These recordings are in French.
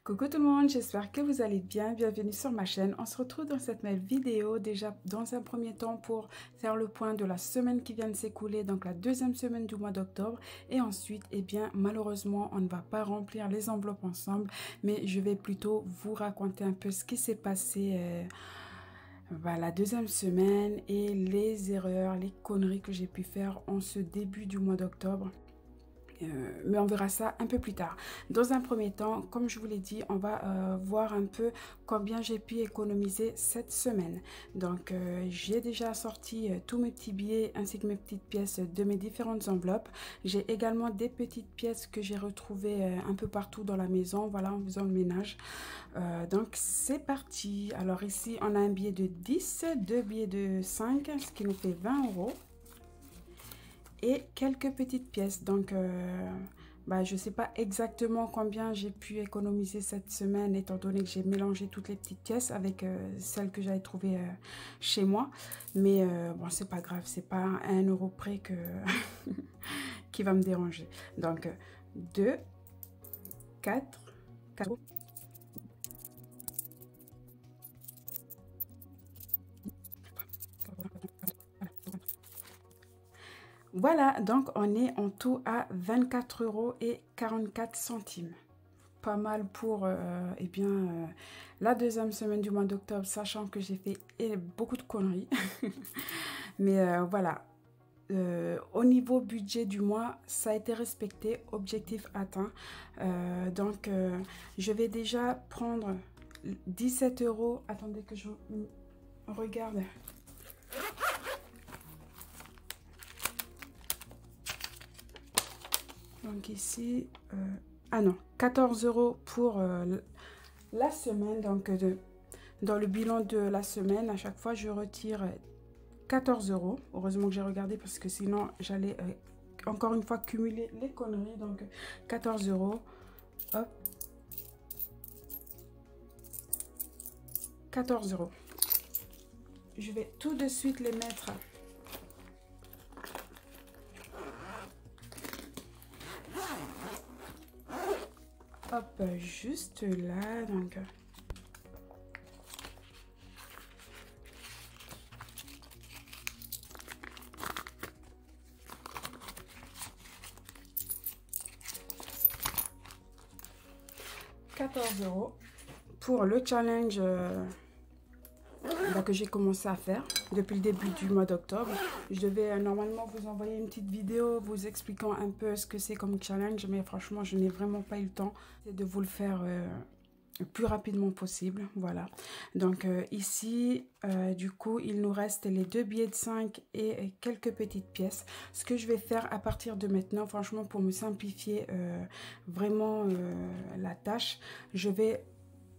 Coucou tout le monde, j'espère que vous allez bien. Bienvenue sur ma chaîne. On se retrouve dans cette nouvelle vidéo déjà dans un premier temps pour faire le point de la semaine qui vient de s'écouler, donc la deuxième semaine du mois d'octobre. Et ensuite, eh bien, malheureusement, on ne va pas remplir les enveloppes ensemble, mais je vais plutôt vous raconter un peu ce qui s'est passé la deuxième semaine et les erreurs, les conneries que j'ai pu faire en ce début du mois d'octobre. Mais on verra ça un peu plus tard. Dans un premier temps, comme je vous l'ai dit, on va voir un peu combien j'ai pu économiser cette semaine. Donc, j'ai déjà sorti tous mes petits billets ainsi que mes petites pièces de mes différentes enveloppes. J'ai également des petites pièces que j'ai retrouvées un peu partout dans la maison, voilà, en faisant le ménage. Donc, c'est parti. Alors ici, on a un billet de 10, deux billets de 5, ce qui nous fait 20 €. Et quelques petites pièces. Donc, je ne sais pas exactement combien j'ai pu économiser cette semaine, étant donné que j'ai mélangé toutes les petites pièces avec celles que j'avais trouvées chez moi. Mais bon, c'est pas grave, c'est pas 1 € près que qui va me déranger. Donc, 2, 4, 4. Voilà, donc on est en tout à 24,44 €. Pas mal pour la deuxième semaine du mois d'octobre, sachant que j'ai fait beaucoup de conneries. Mais voilà, au niveau budget du mois, ça a été respecté, objectif atteint. Je vais déjà prendre 17 €. Attendez que je regarde. Donc ici, 14 € pour la semaine. Donc dans le bilan de la semaine, à chaque fois, je retire 14 €. Heureusement que j'ai regardé parce que sinon, j'allais encore une fois cumuler les conneries. Donc 14 €. Hop. 14 €. Je vais tout de suite les mettre. Hop, juste là, donc. €14 pour le challenge que j'ai commencé à faire depuis le début du mois d'octobre. Je devais normalement vous envoyer une petite vidéo vous expliquant un peu ce que c'est comme challenge, mais franchement, je n'ai vraiment pas eu le temps de vous le faire le plus rapidement possible. Voilà. Donc ici, du coup, il nous reste les deux billets de 5 et quelques petites pièces. Ce que je vais faire à partir de maintenant, franchement, pour me simplifier vraiment la tâche, je vais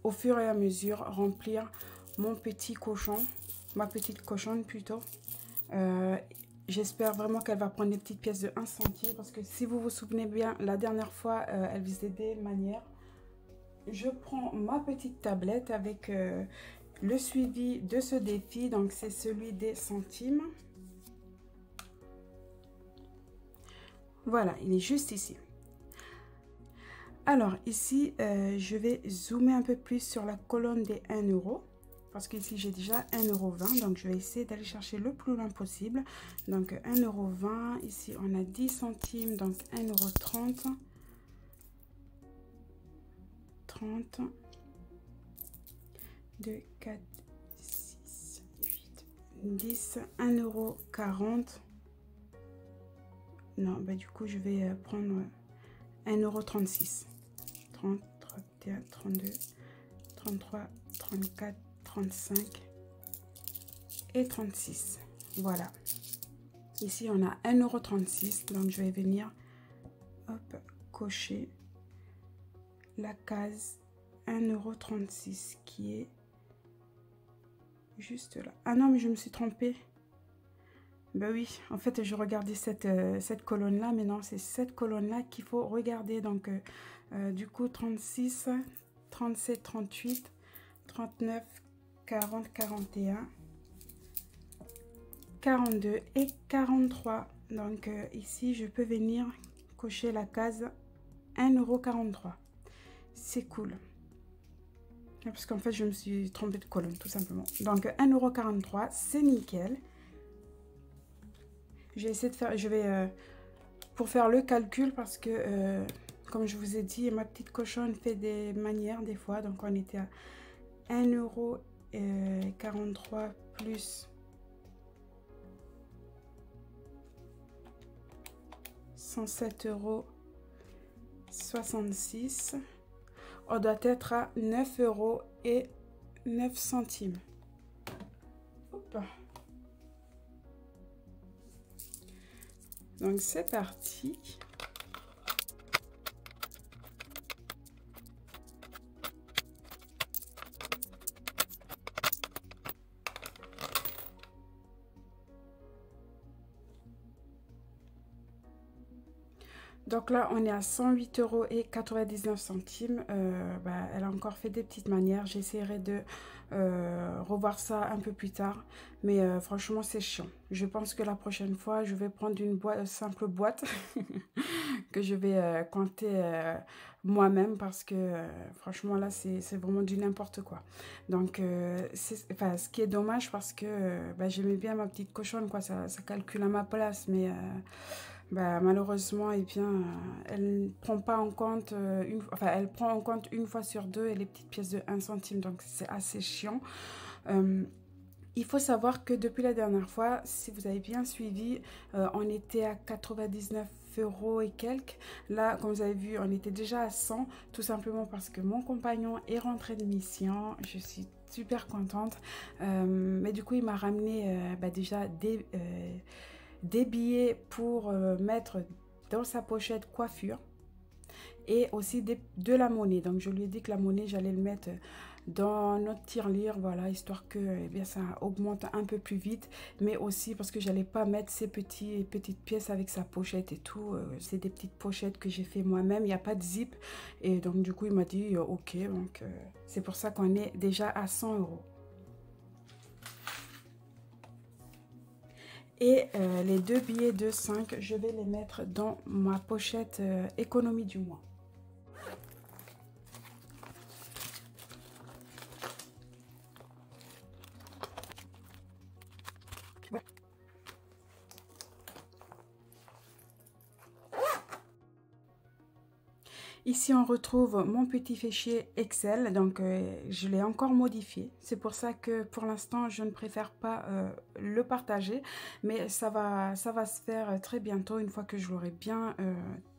au fur et à mesure remplir mon petit cochon, ma petite cochonne plutôt. J'espère vraiment qu'elle va prendre des petites pièces de 1 centime parce que si vous vous souvenez bien, la dernière fois, elle faisait des manières. Je prends ma petite tablette avec le suivi de ce défi, donc c'est celui des centimes. Voilà, il est juste ici. Alors ici, je vais zoomer un peu plus sur la colonne des 1 €. Parce qu'ici, j'ai déjà 1,20 €. Donc, je vais essayer d'aller chercher le plus loin possible. Donc, 1,20 €. Ici, on a 10 centimes. Donc, 1,30 €. 30. 2, 4, 6, 8, 10. 1,40 €. Non, du coup, je vais prendre 1,36 €. 30, 31, 32, 33, 34. 35 et 36. Voilà. Ici, on a 1,36 €. Donc, je vais venir cocher la case 1,36 € qui est juste là. Ah non, mais je me suis trompée. Oui, en fait, je regardais cette colonne-là, mais non, c'est cette colonne-là qu'il faut regarder. Donc, du coup, 36, 37, 38, 39, 40, 41, 42 et 43. Donc ici, je peux venir cocher la case 1,43 €. C'est cool. Parce qu'en fait, je me suis trompée de colonne, tout simplement. Donc, 1,43 €, c'est nickel. Je vais essayer de faire... pour faire le calcul, parce que, comme je vous ai dit, ma petite cochonne fait des manières des fois. Donc, on était à 1,43 € plus 107,66 €. On doit être à 9,09 €. Hop. Donc c'est parti. Donc là, on est à 108,99 €. Elle a encore fait des petites manières. J'essaierai de revoir ça un peu plus tard. Mais franchement, c'est chiant. Je pense que la prochaine fois, je vais prendre une simple boîte que je vais compter moi-même, parce que franchement, là, c'est vraiment du n'importe quoi. Donc, ce qui est dommage, parce que j'aimais bien ma petite cochonne, quoi. Ça calcule à ma place, mais... malheureusement, eh bien, elle prend pas en compte elle prend en compte une fois sur deux et les petites pièces de 1 centime, donc c'est assez chiant. Il faut savoir que depuis la dernière fois, si vous avez bien suivi, on était à 99 € et quelques. Là, comme vous avez vu, on était déjà à 100, tout simplement parce que mon compagnon est rentré de mission. Je suis super contente, mais du coup, il m'a ramené déjà des billets pour mettre dans sa pochette coiffure, et aussi de la monnaie. Donc je lui ai dit que la monnaie, j'allais le mettre dans notre tirelire, voilà, histoire que ça augmente un peu plus vite, mais aussi parce que j'allais pas mettre ces petites pièces avec sa pochette et tout. C'est des petites pochettes que j'ai fait moi-même, il n'y a pas de zip, et donc du coup il m'a dit ok, donc c'est pour ça qu'on est déjà à 100 €. Et les deux billets de 5, je vais les mettre dans ma pochette économie du mois. Ici, on retrouve mon petit fichier Excel, donc je l'ai encore modifié. C'est pour ça que pour l'instant, je ne préfère pas le partager, mais ça va se faire très bientôt, une fois que je l'aurai bien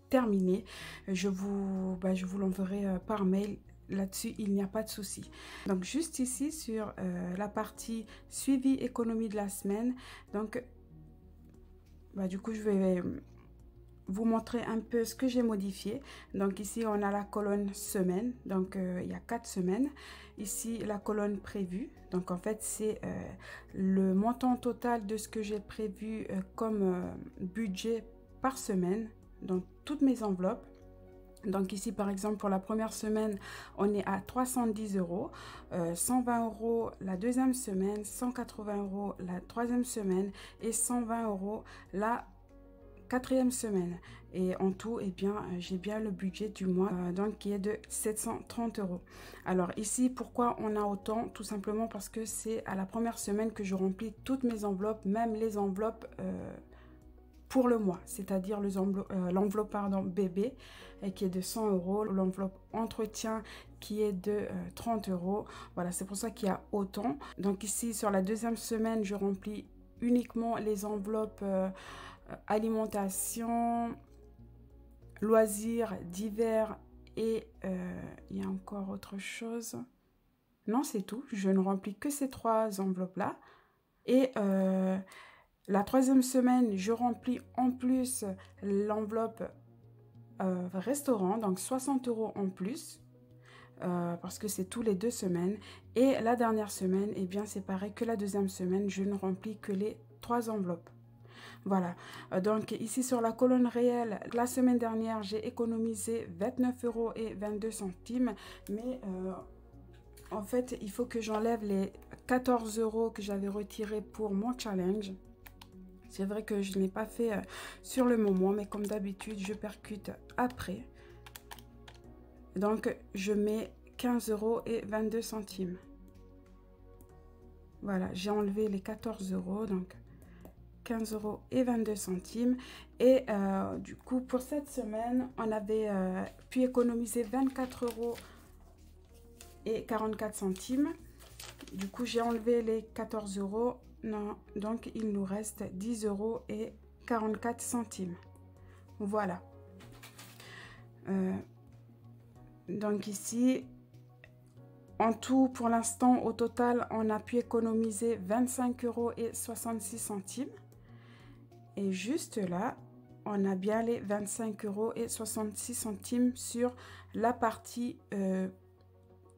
terminé. Je vous l'enverrai par mail. Là-dessus, il n'y a pas de souci. Donc, juste ici, sur la partie suivi économie de la semaine, donc, du coup, je vais... vous montrer un peu ce que j'ai modifié. Donc ici on a la colonne semaine, donc il y a 4 semaines. Ici la colonne prévue, donc en fait c'est le montant total de ce que j'ai prévu comme budget par semaine dans toutes mes enveloppes. Donc ici par exemple pour la première semaine on est à 310 €, 120 € la deuxième semaine, 180 € la troisième semaine et 120 € la quatrième semaine. Et en tout, eh bien, j'ai bien le budget du mois donc qui est de 730 €. Alors ici, pourquoi on a autant? Tout simplement parce que c'est à la première semaine que je remplis toutes mes enveloppes, même les enveloppes pour le mois, c'est-à-dire l'enveloppe bébé qui est de 100 €, l'enveloppe entretien qui est de 30 €. Voilà, c'est pour ça qu'il y a autant. Donc ici, sur la deuxième semaine, je remplis uniquement les enveloppes alimentation, loisirs, divers, et il y a encore autre chose. Non, c'est tout. Je ne remplis que ces 3 enveloppes-là. Et la troisième semaine, je remplis en plus l'enveloppe restaurant, donc 60 € en plus. Parce que c'est tous les 2 semaines. Et la dernière semaine, eh bien c'est pareil que la deuxième semaine, je ne remplis que les 3 enveloppes. Voilà, donc ici sur la colonne réelle, la semaine dernière, j'ai économisé 29,22 €, mais en fait, il faut que j'enlève les 14 € que j'avais retirés pour mon challenge. C'est vrai que je ne l'ai pas fait sur le moment, mais comme d'habitude, je percute après. Donc, je mets 15,22 €. Voilà, j'ai enlevé les 14 €, donc 15,22 €. Et du coup, pour cette semaine, on avait pu économiser 24,44 €. Du coup, j'ai enlevé les 14 €. Non, donc il nous reste 10,44 €. Voilà. Donc ici, en tout, pour l'instant, au total, on a pu économiser 25,66 €. Et juste là, on a bien les 25,66 € sur la partie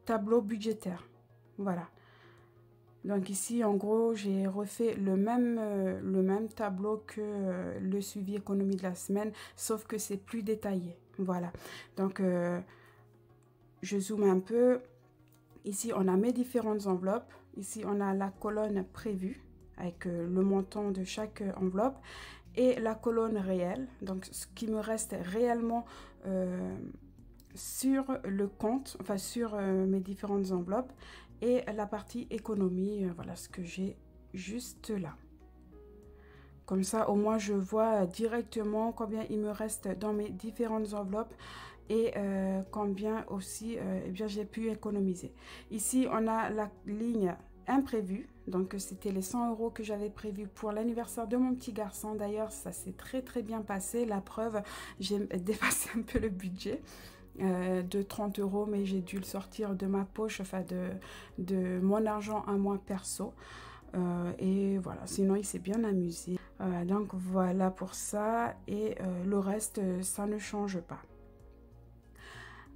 tableau budgétaire. Voilà. Donc ici, en gros, j'ai refait le même tableau que le suivi économie de la semaine, sauf que c'est plus détaillé. Voilà. Donc, je zoome un peu. Ici, on a mes différentes enveloppes. Ici, on a la colonne prévue avec le montant de chaque enveloppe et la colonne réelle. Donc, ce qui me reste réellement sur le compte, enfin sur mes différentes enveloppes, et la partie économie, voilà ce que j'ai juste là. Comme ça, au moins, je vois directement combien il me reste dans mes différentes enveloppes et combien aussi eh bien, j'ai pu économiser. Ici, on a la ligne imprévue. Donc, c'était les 100 € que j'avais prévu pour l'anniversaire de mon petit garçon. D'ailleurs, ça s'est très bien passé. La preuve, j'ai dépassé un peu le budget de 30 €, mais j'ai dû le sortir de ma poche, enfin de mon argent à moi perso. Et voilà, sinon il s'est bien amusé. Donc voilà pour ça, et le reste, ça ne change pas.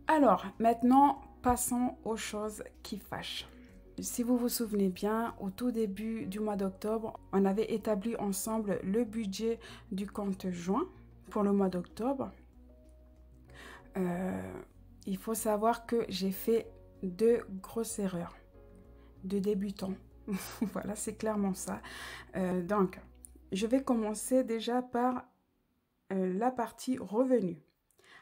Alors, maintenant, passons aux choses qui fâchent. Si vous vous souvenez bien, au tout début du mois d'octobre, on avait établi ensemble le budget du compte joint pour le mois d'octobre. Il faut savoir que j'ai fait 2 grosses erreurs de débutant. Voilà, c'est clairement ça. Donc, je vais commencer déjà par la partie revenus.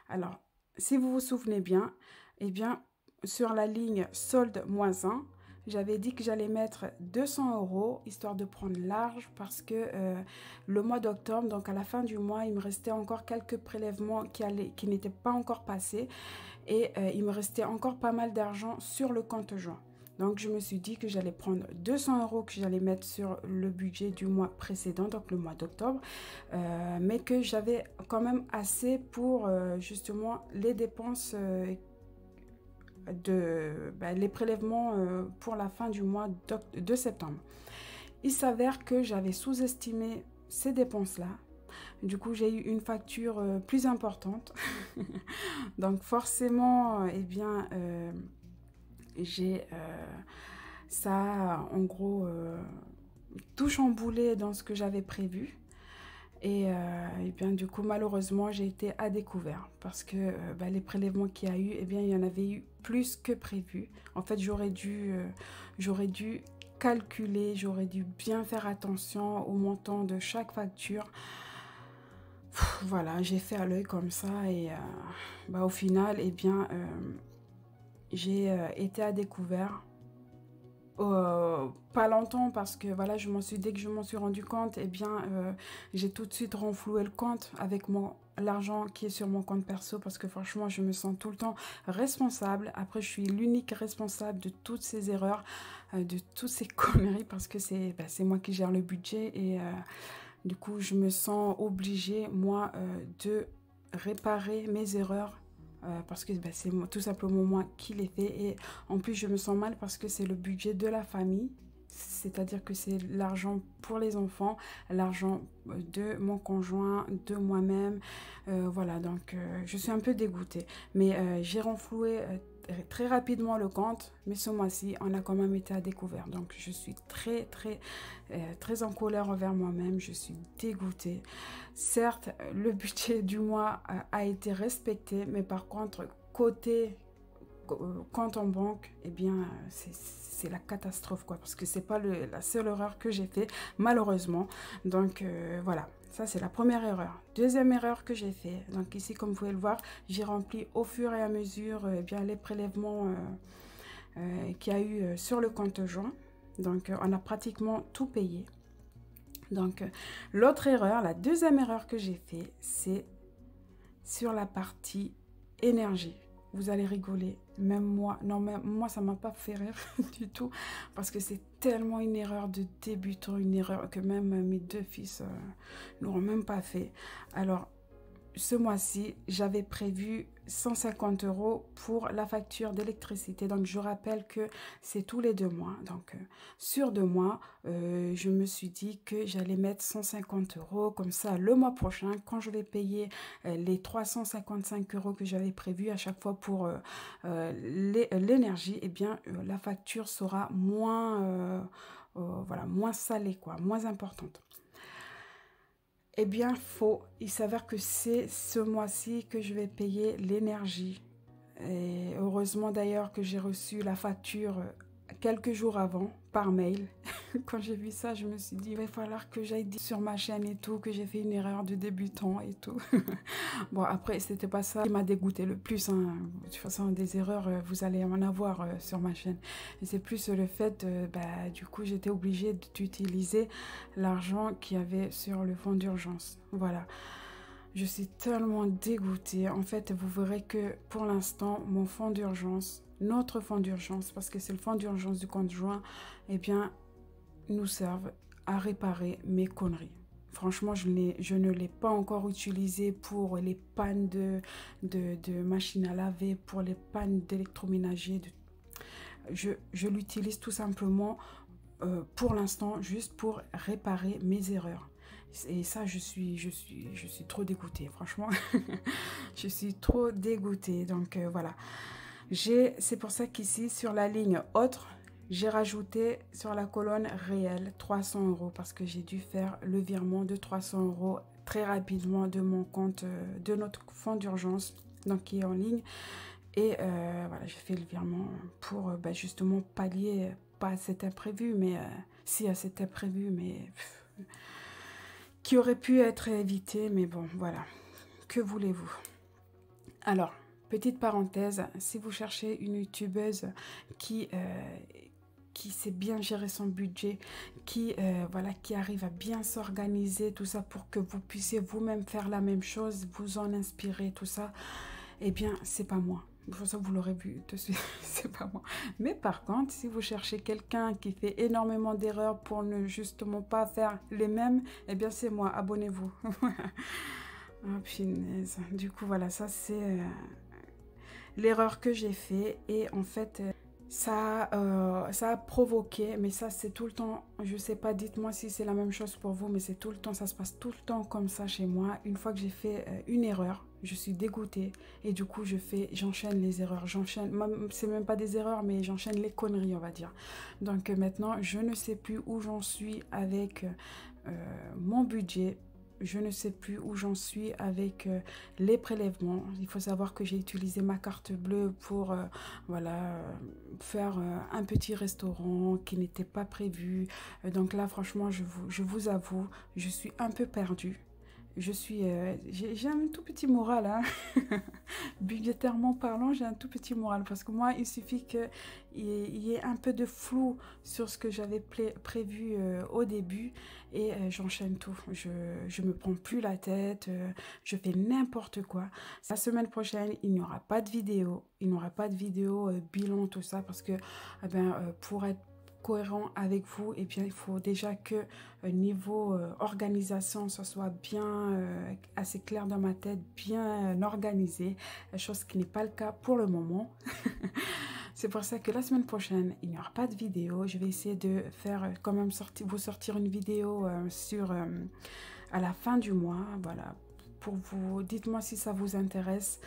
Alors, si vous vous souvenez bien, eh bien, sur la ligne solde -1, j'avais dit que j'allais mettre 200 € histoire de prendre large, parce que le mois d'octobre, donc à la fin du mois, il me restait encore quelques prélèvements qui n'étaient pas encore passés, et il me restait encore pas mal d'argent sur le compte joint. Donc, je me suis dit que j'allais prendre 200 € que j'allais mettre sur le budget du mois précédent, donc le mois d'octobre, mais que j'avais quand même assez pour justement les dépenses, les prélèvements pour la fin du mois de septembre. Il s'avère que j'avais sous-estimé ces dépenses-là. Du coup, j'ai eu une facture plus importante. Donc, forcément, eh bien... j'ai ça en gros tout chamboulé dans ce que j'avais prévu, et bien du coup malheureusement j'ai été à découvert, parce que les prélèvements qu'il y a eu, il y en avait eu plus que prévu. En fait, j'aurais dû calculer, j'aurais dû bien faire attention au montant de chaque facture. Voilà, j'ai fait à l'œil comme ça, et au final, j'ai été à découvert. Pas longtemps, parce que voilà, dès que je m'en suis rendu compte, j'ai tout de suite renfloué le compte avec l'argent qui est sur mon compte perso, parce que franchement, je me sens tout le temps responsable. Après, je suis l'unique responsable de toutes ces erreurs, de toutes ces conneries, parce que c'est moi qui gère le budget, et du coup, je me sens obligée, moi, de réparer mes erreurs. Parce que c'est tout simplement moi qui l'ai fait, et en plus je me sens mal parce que c'est le budget de la famille, c'est-à-dire que c'est l'argent pour les enfants, l'argent de mon conjoint, de moi-même, voilà. Donc je suis un peu dégoûtée, mais j'ai renfloué très rapidement le compte, mais ce mois-ci on a quand même été à découvert. Donc je suis très en colère envers moi-même, je suis dégoûtée. Certes, le budget du mois a été respecté, mais par contre côté compte en banque, eh bien, c'est la catastrophe, quoi. Parce que c'est pas la seule erreur que j'ai fait, malheureusement. Donc, voilà. Ça, c'est la première erreur. Deuxième erreur que j'ai fait. Donc, ici, comme vous pouvez le voir, j'ai rempli au fur et à mesure eh bien, les prélèvements qu'il y a eu sur le compte joint. Donc, on a pratiquement tout payé. Donc, l'autre erreur, la deuxième erreur que j'ai fait, c'est sur la partie énergie. Vous allez rigoler, même moi, non, même moi, ça m'a pas fait rire du tout, parce que c'est tellement une erreur de débutant, une erreur que même mes deux fils n'auront même pas fait. Alors, ce mois-ci, j'avais prévu 150 € pour la facture d'électricité. Donc, je rappelle que c'est tous les 2 mois. Donc, sur 2 mois, je me suis dit que j'allais mettre 150 €. Comme ça, le mois prochain, quand je vais payer les 355 € que j'avais prévu à chaque fois pour l'énergie, eh bien, la facture sera moins, voilà, moins salée, quoi, moins importante. Eh bien, faux. Il s'avère que c'est ce mois-ci que je vais payer l'énergie. Et heureusement d'ailleurs que j'ai reçu la facture quelques jours avant par mail. Quand j'ai vu ça, je me suis dit, il va falloir que j'aille dire sur ma chaîne et tout, que j'ai fait une erreur de débutant et tout. Bon, après, c'était pas ça qui m'a dégoûté le plus. Hein. De toute façon, des erreurs, vous allez en avoir sur ma chaîne. C'est plus le fait, du coup, j'étais obligée d'utiliser l'argent qu'il y avait sur le fonds d'urgence. Voilà. Je suis tellement dégoûtée. En fait, vous verrez que pour l'instant, mon fonds d'urgence, notre fonds d'urgence, parce que c'est le fonds d'urgence du compte joint, eh bien, nous servent à réparer mes conneries. Franchement, je ne l'ai pas encore utilisé pour les pannes de machines à laver, pour les pannes d'électroménager. Je l'utilise tout simplement pour l'instant, juste pour réparer mes erreurs. Et ça, je suis trop dégoûtée, franchement. Je suis trop dégoûtée. Donc, voilà. C'est pour ça qu'ici, sur la ligne autre, j'ai rajouté sur la colonne réelle 300 € parce que j'ai dû faire le virement de 300 € très rapidement de mon compte, de notre fonds d'urgence, donc qui est en ligne. Et voilà, j'ai fait le virement pour justement pallier, pas à cet imprévu, mais si à cet imprévu, mais qui aurait pu être évité, mais bon, voilà. Que voulez-vous? Alors, petite parenthèse, si vous cherchez une youtubeuse qui sait bien gérer son budget, voilà, qui arrive à bien s'organiser, tout ça, pour que vous puissiez vous-même faire la même chose, vous en inspirer, tout ça, eh bien, c'est pas moi. Pour ça, vous l'aurez vu dessus, c'est pas moi. Mais par contre, si vous cherchez quelqu'un qui fait énormément d'erreurs pour ne justement pas faire les mêmes, eh bien, c'est moi. Abonnez-vous. Oh, punaise. Du coup, voilà, ça, c'est l'erreur que j'ai fait. Et en fait, ça a provoqué, mais ça, c'est tout le temps. Je sais pas, dites-moi si c'est la même chose pour vous, mais c'est tout le temps, ça se passe tout le temps comme ça chez moi. Une fois que j'ai fait une erreur, je suis dégoûtée et du coup j'enchaîne les erreurs, c'est même pas des erreurs, mais j'enchaîne les conneries, on va dire. Donc maintenant je ne sais plus où j'en suis avec mon budget, je ne sais plus où j'en suis avec les prélèvements. Il faut savoir que j'ai utilisé ma carte bleue pour voilà, faire un petit restaurant qui n'était pas prévu. Donc là franchement je vous avoue, je suis un peu perdue. J'ai un tout petit moral, hein. Budgétairement parlant, j'ai un tout petit moral parce que moi, il suffit qu'il y ait un peu de flou sur ce que j'avais prévu au début et j'enchaîne tout. Je me prends plus la tête, je fais n'importe quoi. La semaine prochaine, il n'y aura pas de vidéo, bilan, tout ça parce que pour être cohérent avec vous, et bien il faut déjà que niveau organisation ça soit bien assez clair dans ma tête, bien organisé, chose qui n'est pas le cas pour le moment. C'est pour ça que la semaine prochaine il n'y aura pas de vidéo. Je vais essayer de faire quand même vous sortir une vidéo à la fin du mois, voilà, pour vous. Dites-moi si ça vous intéresse,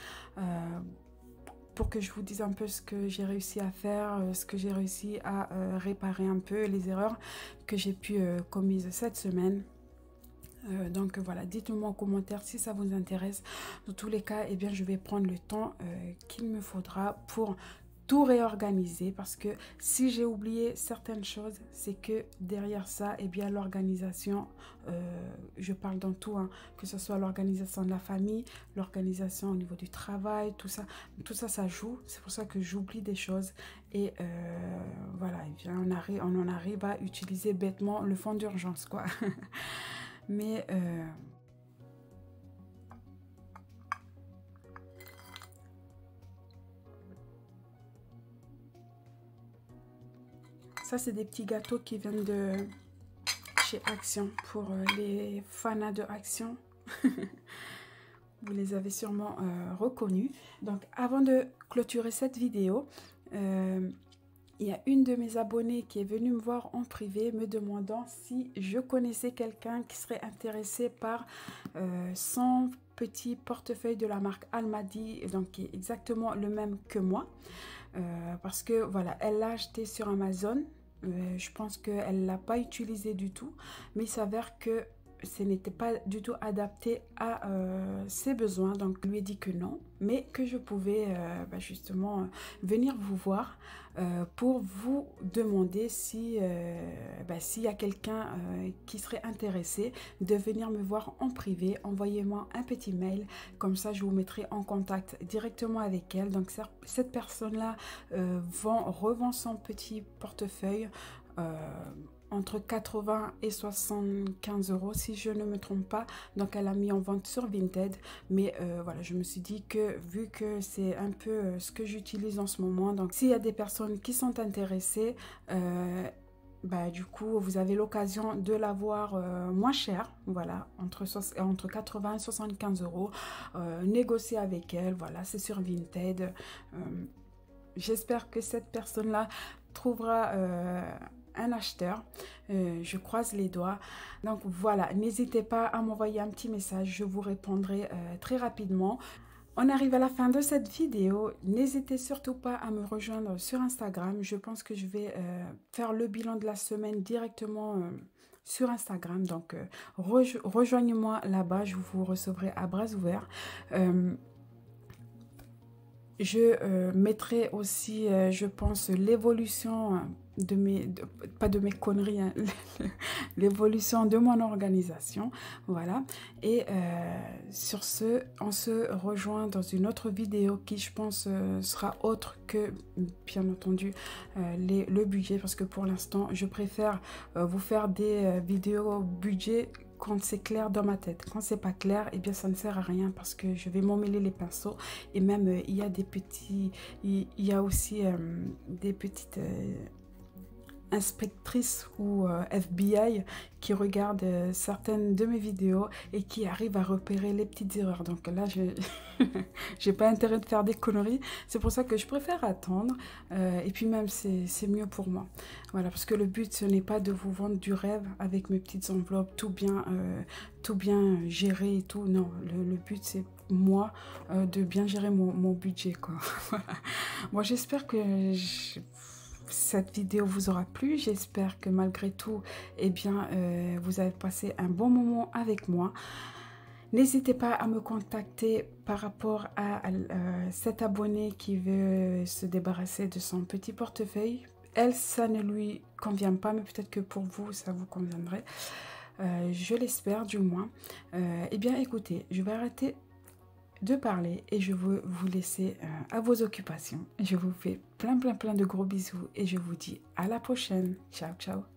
pour que je vous dise un peu ce que j'ai réussi à faire, ce que j'ai réussi à réparer un peu, les erreurs que j'ai pu commises cette semaine. Donc voilà, dites-moi en commentaire si ça vous intéresse. Dans tous les cas, eh bien, je vais prendre le temps qu'il me faudra pour tout réorganiser, parce que si j'ai oublié certaines choses, c'est que derrière ça, eh bien l'organisation, je parle dans tout, hein, que ce soit l'organisation de la famille, l'organisation au niveau du travail, tout ça, ça joue. C'est pour ça que j'oublie des choses et voilà, eh bien, on en arrive à utiliser bêtement le fonds d'urgence, quoi. Mais ça, c'est des petits gâteaux qui viennent de chez Action, pour les fans de Action. Vous les avez sûrement reconnus. Donc, avant de clôturer cette vidéo, il y a une de mes abonnées qui est venue me voir en privé me demandant si je connaissais quelqu'un qui serait intéressé par 100 petits portefeuilles de la marque Almadi, donc qui est exactement le même que moi. Parce que voilà, elle l'a acheté sur Amazon. Je pense qu'elle ne l'a pas utilisé du tout, mais il s'avère que ce n'était pas du tout adapté à ses besoins. Donc, je lui ai dit que non, mais que je pouvais justement venir vous voir pour vous demander si s'il y a quelqu'un qui serait intéressé de venir me voir en privé. Envoyez-moi un petit mail, comme ça je vous mettrai en contact directement avec elle. Donc cette personne-là revend son petit portefeuille entre 80 et 75 euros si je ne me trompe pas. Donc elle a mis en vente sur Vinted, mais voilà, je me suis dit que vu que c'est un peu ce que j'utilise en ce moment, donc s'il y a des personnes qui sont intéressées, du coup vous avez l'occasion de l'avoir moins cher, voilà, entre 80 et 75 euros. Négocier avec elle, voilà, c'est sur Vinted. J'espère que cette personne-là trouvera un acheteur. Je croise les doigts. Donc voilà, n'hésitez pas à m'envoyer un petit message, je vous répondrai très rapidement. On arrive à la fin de cette vidéo. N'hésitez surtout pas à me rejoindre sur Instagram. Je pense que je vais faire le bilan de la semaine directement sur Instagram. Donc rejoignez-moi là-bas, je vous recevrai à bras ouverts. Je mettrai aussi, je pense, l'évolution pas de mes conneries, hein, l'évolution de mon organisation, voilà. Et sur ce, on se rejoint dans une autre vidéo qui, je pense, sera autre que, bien entendu, le budget, parce que pour l'instant, je préfère vous faire des vidéos budget quand c'est clair dans ma tête. Quand c'est pas clair, eh bien ça ne sert à rien, parce que je vais m'emmêler les pinceaux. Et même il y a des petits, il y a aussi des petites inspectrices ou FBI qui regardent certaines de mes vidéos et qui arrivent à repérer les petites erreurs. Donc là, j'ai pas intérêt de faire des conneries. C'est pour ça que je préfère attendre. Et puis même, c'est mieux pour moi. Voilà, parce que le but, ce n'est pas de vous vendre du rêve avec mes petites enveloppes, tout bien géré et tout. Non, le but, c'est moi de bien gérer mon budget, quoi. Voilà. Moi, j'espère que cette vidéo vous aura plu. J'espère que malgré tout, eh bien, vous avez passé un bon moment avec moi. N'hésitez pas à me contacter par rapport à cet abonné qui veut se débarrasser de son petit portefeuille. Elle, ça ne lui convient pas, mais peut-être que pour vous, ça vous conviendrait. Je l'espère du moins. Eh bien, écoutez, je vais arrêter de parler et je veux vous laisser à vos occupations. Je vous fais plein de gros bisous et je vous dis à la prochaine. Ciao, ciao.